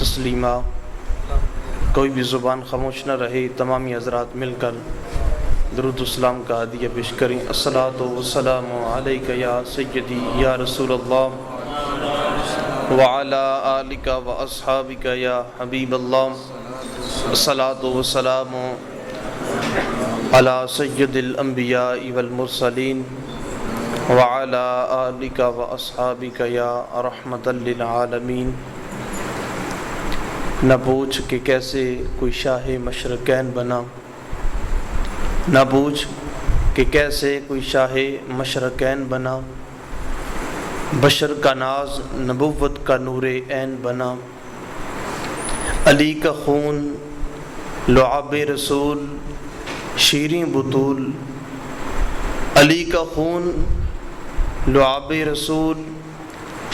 تسلیما۔ کوئی بھی زبان خاموش نہ رہے، تمامی حضرات مل کر درود السلام کا ہدیہ پیش کریں۔ الصلاۃ والسلام علیک یا سیدی یا رسول اللہ وعلی آلک واصحابک یا حبیب اللہ۔ الصلاۃ والسلام علی سید الانبیاء والمرسلین وعلی آلک واصحابک یا رحمۃ للعالمین۔ نہ پوچھ کہ کیسے کوئی شاہ مشرقین بنا، نہ پوچھ کہ کیسے کوئی شاہ مشرقین بنا، بشر کا ناز نبوت کا نور عین بنا۔ علی کا خون لعاب رسول شیریں بطول، علی کا خون لعاب رسول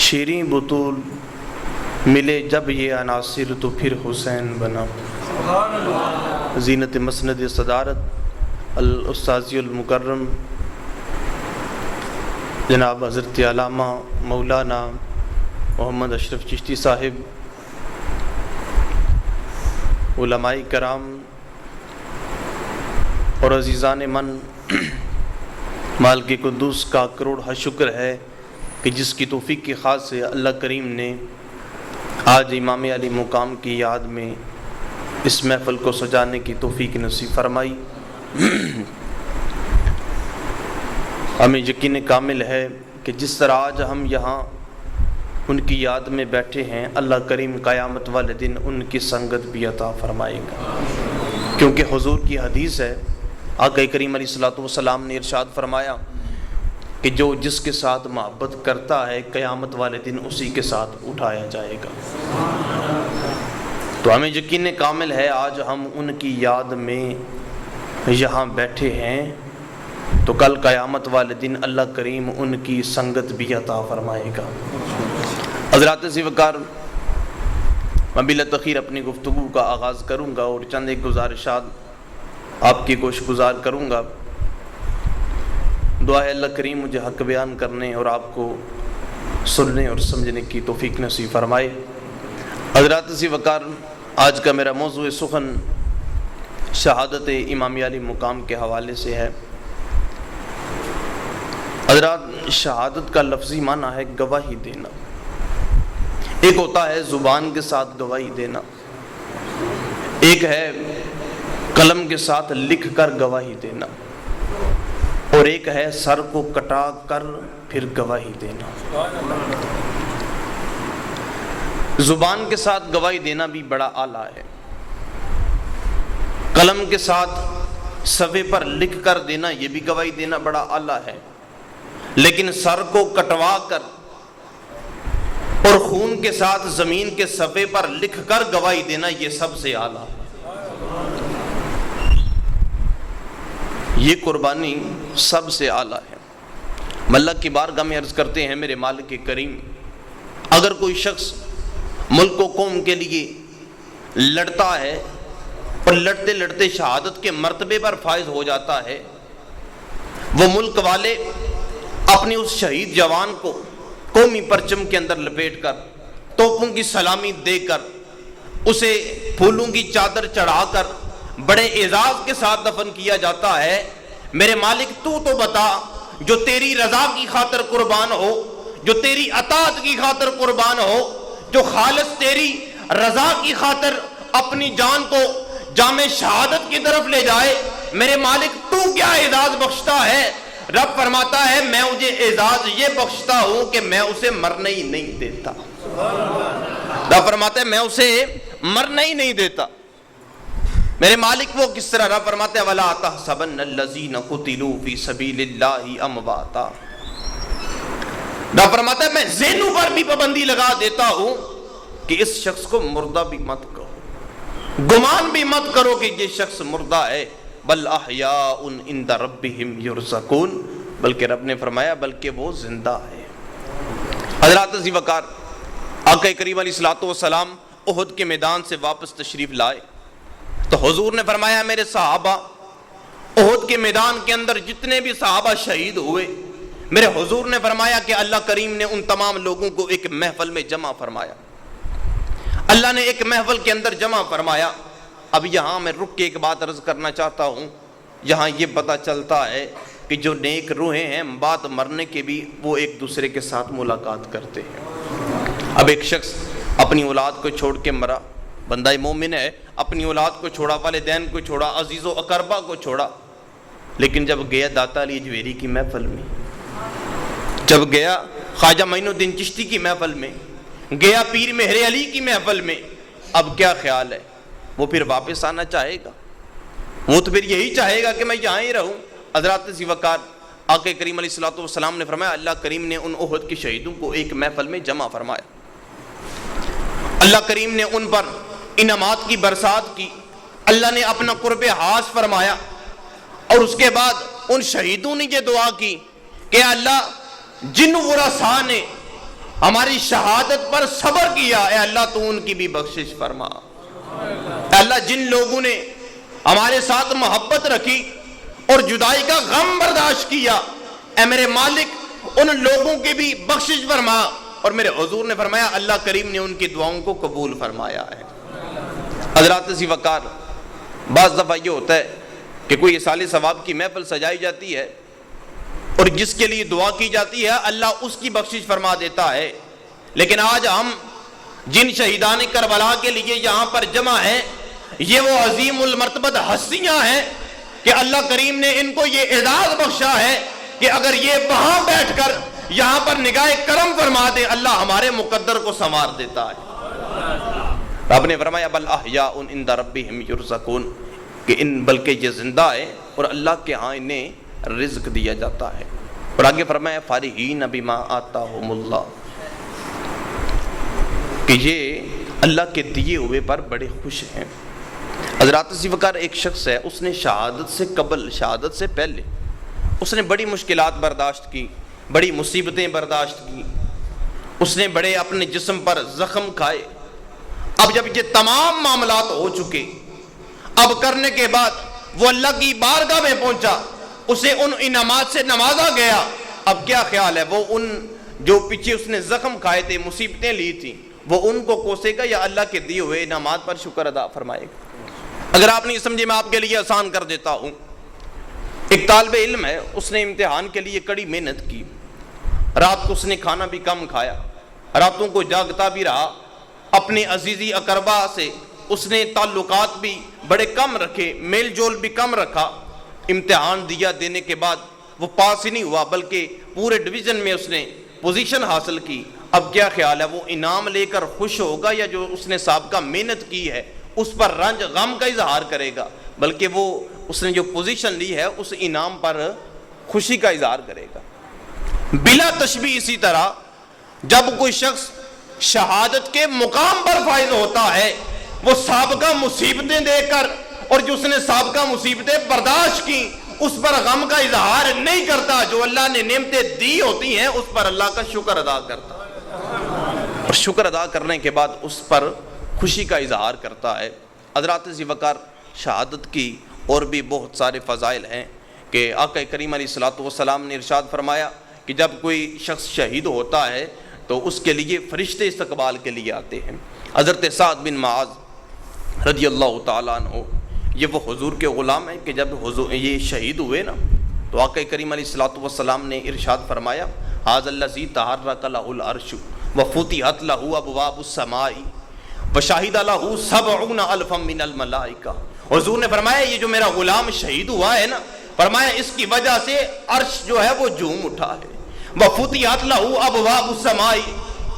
شیریں بطول، ملے جب یہ عناصر تو پھر حسین بنا۔ زینت مسند صدارت الاستاذی المکرم جناب حضرت علامہ مولانا محمد اشرف چشتی صاحب، علماء کرام اور عزیزان من، مالک قدوس کا کروڑ شکر ہے کہ جس کی توفیق کی خاص سے اللہ کریم نے آج امام علی مقام کی یاد میں اس محفل کو سجانے کی توفیق نصیب فرمائی۔ ہمیں یقین کامل ہے کہ جس طرح آج ہم یہاں ان کی یاد میں بیٹھے ہیں، اللہ کریم قیامت والے دن ان کی سنگت بھی عطا فرمائے گا، کیونکہ حضور کی حدیث ہے، آقا کریم علیہ الصلوۃ والسلام نے ارشاد فرمایا کہ جو جس کے ساتھ محبت کرتا ہے قیامت والے دن اسی کے ساتھ اٹھایا جائے گا۔ تو ہمیں یقین کامل ہے آج ہم ان کی یاد میں یہاں بیٹھے ہیں، تو کل قیامت والے دن اللہ کریم ان کی سنگت بھی عطا فرمائے گا۔ حضرات ذی وقار، میں بلا تاخیر اپنی گفتگو کا آغاز کروں گا اور چند ایک گزارشات آپ کی گوش گزار کروں گا۔ دعا ہے اللہ کریم مجھے حق بیان کرنے اور آپ کو سننے اور سمجھنے کی توفیق نصیب فرمائے۔ حضرات ذی وقار، آج کا میرا موضوع سخن شہادت امام علی مقام کے حوالے سے ہے۔ حضرات، شہادت کا لفظی معنی ہے گواہی دینا۔ ایک ہوتا ہے زبان کے ساتھ گواہی دینا، ایک ہے قلم کے ساتھ لکھ کر گواہی دینا، اور ایک ہے سر کو کٹا کر پھر گواہی دینا۔ زبان کے ساتھ گواہی دینا بھی بڑا اعلیٰ ہے، قلم کے ساتھ صفحے پر لکھ کر دینا یہ بھی گواہی دینا بڑا اعلیٰ ہے، لیکن سر کو کٹوا کر اور خون کے ساتھ زمین کے صفحے پر لکھ کر گواہی دینا یہ سب سے اعلیٰ ہے۔ یہ قربانی سب سے اعلیٰ ہے۔ اللہ کی بارگاہ میں عرض کرتے ہیں، میرے مالک کریم، اگر کوئی شخص ملک و قوم کے لیے لڑتا ہے اور لڑتے لڑتے شہادت کے مرتبے پر فائز ہو جاتا ہے، وہ ملک والے اپنی اس شہید جوان کو قومی پرچم کے اندر لپیٹ کر، توپوں کی سلامی دے کر، اسے پھولوں کی چادر چڑھا کر بڑے اعزاز کے ساتھ دفن کیا جاتا ہے۔ میرے مالک تو بتا، جو تیری رضا کی خاطر قربان ہو، جو تیری اطاعت کی خاطر قربان ہو، جو خالص تیری رضا کی خاطر اپنی جان کو جام شہادت کی طرف لے جائے، میرے مالک تو کیا اعزاز بخشتا ہے؟ رب فرماتا ہے میں مجھے اعزاز یہ بخشتا ہوں کہ میں اسے مرنے ہی نہیں دیتا۔ رب فرماتا ہے میں اسے مرنے ہی نہیں دیتا۔ میرے مالک وہ کس طرح؟ رب فرماتے ہیں وَلَا تَحْسَبَنَّ الَّذِينَ قُتِلُوا فِي سَبِيلِ اللَّهِ أَمْوَاتًا۔ رب فرماتا ہے میں ذہنوں پر بھی پابندی لگا دیتا ہوں کہ اس شخص کو مردہ بھی مت کہو، گمان بھی مت کرو کہ یہ شخص مردہ ہے، بل احیاء عند ربہم یرزقون، بلکہ رب نے فرمایا بلکہ وہ زندہ ہے۔ حضرات ذی وقار، آقا کریم علیہ الصلوۃ والسلام احد کے میدان سے واپس تشریف لائے تو حضور نے فرمایا میرے صحابہ، احد کے میدان کے اندر جتنے بھی صحابہ شہید ہوئے، میرے حضور نے فرمایا کہ اللہ کریم نے ان تمام لوگوں کو ایک محفل میں جمع فرمایا۔ اللہ نے ایک محفل کے اندر جمع فرمایا۔ اب یہاں میں رک کے ایک بات عرض کرنا چاہتا ہوں، یہاں یہ پتہ چلتا ہے کہ جو نیک روحیں ہیں بعد مرنے کے بھی وہ ایک دوسرے کے ساتھ ملاقات کرتے ہیں۔ اب ایک شخص اپنی اولاد کو چھوڑ کے مرا، بندہ مومن ہے، اپنی اولاد کو چھوڑا، والدین کو چھوڑا، عزیز و اقربا کو چھوڑا، لیکن جب گیا داتا علی اجویری کی محفل میں، جب گیا خواجہ معین الدین چشتی کی محفل میں، گیا پیر مہر علی کی محفل میں، اب کیا خیال ہے؟ وہ پھر واپس آنا چاہے گا؟ وہ تو پھر یہی چاہے گا کہ میں یہاں ہی رہوں۔ حضرات ذی وقار آقا کریم علیہ الصلوۃ والسلام نے فرمایا، اللہ کریم نے ان احد کے شہیدوں کو ایک محفل میں جمع فرمایا، اللہ کریم نے ان پر انعامات کی برسات کی، اللہ نے اپنا قرب حاض فرمایا، اور اس کے بعد ان شہیدوں نے یہ دعا کی کہ اللہ جن ورثاء نے ہماری شہادت پر صبر کیا، اے اللہ تو ان کی بھی بخشش فرما، اے اللہ جن لوگوں نے ہمارے ساتھ محبت رکھی اور جدائی کا غم برداشت کیا، اے میرے مالک ان لوگوں کی بھی بخشش فرما۔ اور میرے حضور نے فرمایا اللہ کریم نے ان کی دعاؤں کو قبول فرمایا ہے۔ حضرات ذی وقار بعض دفعہ یہ ہوتا ہے کہ کوئی اصال ثواب کی محفل سجائی جاتی ہے اور جس کے لیے دعا کی جاتی ہے اللہ اس کی بخشش فرما دیتا ہے، لیکن آج ہم جن شہیدان کربلا کے لیے یہاں پر جمع ہیں یہ وہ عظیم المرتبت ہستیاں ہیں کہ اللہ کریم نے ان کو یہ اعزاز بخشا ہے کہ اگر یہ وہاں بیٹھ کر یہاں پر نگاہ کرم فرما دے اللہ ہمارے مقدر کو سنوار دیتا ہے۔ رب نے فرمایا بل احیاء عند ربہم یرزقون، کہ ان بلکہ یہ زندہ ہے اور اللہ کے ہاں انہیں رزق دیا جاتا ہے۔ اور آگے فرمایا فارحین بما آتاہم اللہ، کہ یہ اللہ کے دیے ہوئے پر بڑے خوش ہیں۔ حضرات ذی وقار ایک شخص ہے، اس نے شہادت سے قبل، شہادت سے پہلے اس نے بڑی مشکلات برداشت کی، بڑی مصیبتیں برداشت کی، اس نے بڑے اپنے جسم پر زخم کھائے۔ اب جب یہ تمام معاملات ہو چکے، اب کرنے کے بعد وہ اللہ کی بارگاہ میں پہنچا، اسے ان انعامات سے نوازا گیا، اب کیا خیال ہے؟ وہ ان جو پیچھے اس نے زخم کھائے تھے، مصیبتیں لی تھیں، وہ ان کو کوسے گا یا اللہ کے دیے ہوئے انعامات پر شکر ادا فرمائے گا؟ اگر آپ نہیں سمجھے میں آپ کے لیے آسان کر دیتا ہوں۔ ایک طالب علم ہے، اس نے امتحان کے لیے کڑی محنت کی، رات کو اس نے کھانا بھی کم کھایا، راتوں کو جاگتا بھی رہا، اپنے عزیزی اقربا سے اس نے تعلقات بھی بڑے کم رکھے، میل جول بھی کم رکھا۔ امتحان دیا، دینے کے بعد وہ پاس ہی نہیں ہوا بلکہ پورے ڈویژن میں اس نے پوزیشن حاصل کی۔ اب کیا خیال ہے؟ وہ انعام لے کر خوش ہوگا یا جو اس نے سابقہ محنت کی ہے اس پر رنج غم کا اظہار کرے گا؟ بلکہ وہ اس نے جو پوزیشن لی ہے اس انعام پر خوشی کا اظہار کرے گا۔ بلا تشبیہ اسی طرح جب کوئی شخص شہادت کے مقام پر فائز ہوتا ہے، وہ سابقہ مصیبتیں دے کر اور جو اس نے سابقہ مصیبتیں برداشت کی اس پر غم کا اظہار نہیں کرتا، جو اللہ نے نعمتیں دی ہوتی ہیں اس پر اللہ کا شکر ادا کرتا ہے، اور شکر ادا کرنے کے بعد اس پر خوشی کا اظہار کرتا ہے۔ حضرات ذی وقار شہادت کی اور بھی بہت سارے فضائل ہیں کہ آقا کریم علیہ الصلوۃ والسلام نے ارشاد فرمایا کہ جب کوئی شخص شہید ہوتا ہے تو اس کے لیے فرشتے استقبال کے لیے آتے ہیں۔ حضرت سعد بن معاذ رضی اللہ تعالیٰ عنہ، یہ وہ حضور کے غلام ہیں کہ جب حضور یہ شہید ہوئے نا تو آقا کریم علیہ الصلوۃ والسلام نے ارشاد فرمایا ھذا الذی تحرک لہ العرش وفتحت لہ ابواب السماء وشہد لہ 70,000 من الملائکہ۔ حضور نے فرمایا یہ جو میرا غلام شہید ہوا ہے نا، فرمایا اس کی وجہ سے عرش جو ہے وہ جھوم اٹھا ہے، وفتحت لہ ابواب السماء،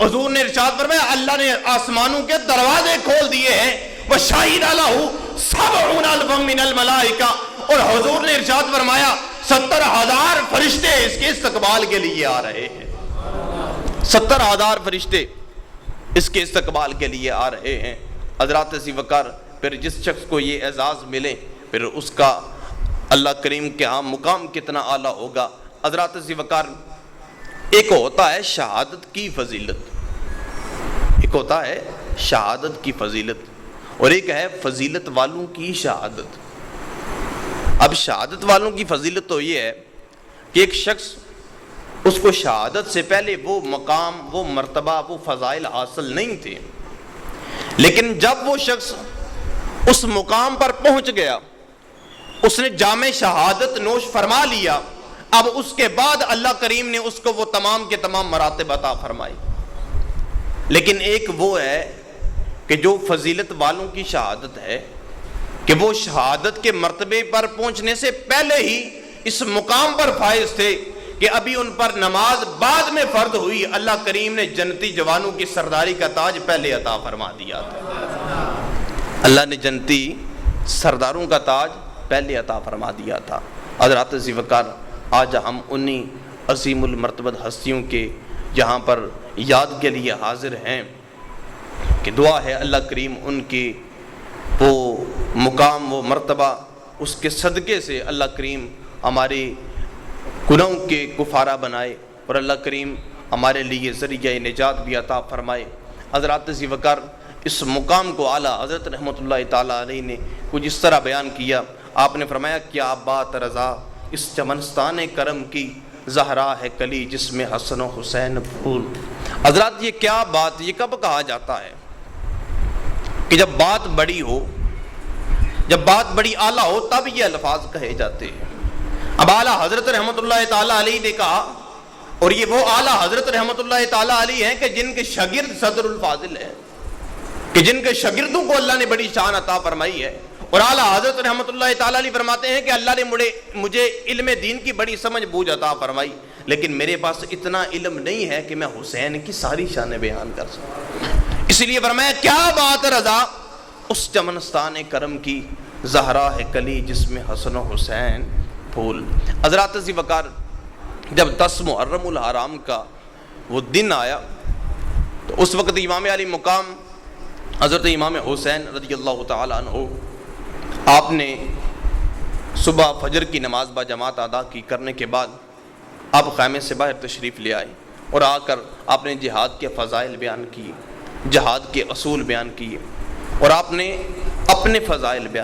حضور نے ارشاد فرمایا اللہ نے آسمانوں کے دروازے کھول دیے ہیں، وشہد لہ 70,000 من الملائکہ، اور حضور نے ارشاد فرمایا 70,000 فرشتے اس کے استقبال کے لیے آ رہے ہیں، 70,000 فرشتے اس کے استقبال کے لیے آ رہے ہیں۔ حضرات ذی وقار پھر جس شخص کو یہ اعزاز ملے پھر اس کا اللہ کریم کے ہاں مقام کتنا اعلیٰ ہوگا۔ حضرات ذی وقار ایک ہوتا ہے شہادت کی فضیلت، ایک ہوتا ہے شہادت کی فضیلت اور ایک ہے فضیلت والوں کی شہادت۔ اب شہادت والوں کی فضیلت تو یہ ہے کہ ایک شخص اس کو شہادت سے پہلے وہ مقام، وہ مرتبہ، وہ فضائل حاصل نہیں تھے، لیکن جب وہ شخص اس مقام پر پہنچ گیا، اس نے جام شہادت نوش فرما لیا، اب اس کے بعد اللہ کریم نے اس کو وہ تمام کے تمام مراتب عطا فرمائی۔ لیکن ایک وہ ہے کہ جو فضیلت والوں کی شہادت ہے کہ وہ شہادت کے مرتبے پر پہنچنے سے پہلے ہی اس مقام پر فائز تھے کہ ابھی ان پر نماز بعد میں فرض ہوئی، اللہ کریم نے جنتی جوانوں کی سرداری کا تاج پہلے عطا فرما دیا تھا۔ اللہ نے جنتی سرداروں کا تاج پہلے عطا فرما دیا تھا۔ حضرات ذی وقار، آج ہم انہی عظیم المرتبت ہستیوں کے یہاں پر یاد کے لیے حاضر ہیں کہ دعا ہے اللہ کریم ان کی وہ مقام، وہ مرتبہ، اس کے صدقے سے اللہ کریم ہمارے گناہوں کے کفارہ بنائے اور اللہ کریم ہمارے لیے ذریعہ نجات بھی عطا فرمائے۔ حضرات ذی وقار، اس مقام کو اعلیٰ حضرت رحمۃ اللہ تعالیٰ علیہ نے کچھ اس طرح بیان کیا۔ آپ نے فرمایا کیا بات رضا اس چمنستان کرم کی، زہرا ہے کلی جس میں حسن و حسین پھول۔ حضرات یہ کیا بات، یہ کب کہا جاتا ہے کہ جب بات بڑی ہو، جب بات بڑی اعلیٰ ہو تب یہ الفاظ کہے جاتے ہیں۔ اب اعلیٰ حضرت رحمۃ اللہ تعالیٰ علیہ نے کہا، اور یہ وہ اعلیٰ حضرت رحمۃ اللہ تعالیٰ علیہ ہیں کہ جن کے شاگرد صدر الفاضل ہیں، کہ جن کے شاگردوں کو اللہ نے بڑی شان عطا فرمائی ہے۔ اور اعلیٰ حضرت رحمۃ اللہ تعالیٰ علیہ فرماتے ہیں کہ اللہ نے مجھے علم دین کی بڑی سمجھ بوجھ عطا فرمائی، لیکن میرے پاس اتنا علم نہیں ہے کہ میں حسین کی ساری شانیں بیان کر سکوں۔ اس لیے فرمایا کیا بات رضا اس چمنستان کرم کی، زہرا ہے کلی جس میں حسن و حسین پھول۔ حضرات ذی وقار، جب 10 محرم الحرام کا وہ دن آیا تو اس وقت امام علی مقام حضرت امام حسین رضی اللہ تعالیٰ عنہ، آپ نے صبح فجر کی نماز با جماعت ادا کی کرنے کے بعد آپ خیمے سے باہر تشریف لے آئے اور آ کر آپ نے جہاد کے فضائل بیان کیے، جہاد کے اصول بیان کیے، اور آپ نے اپنے فضائل بیان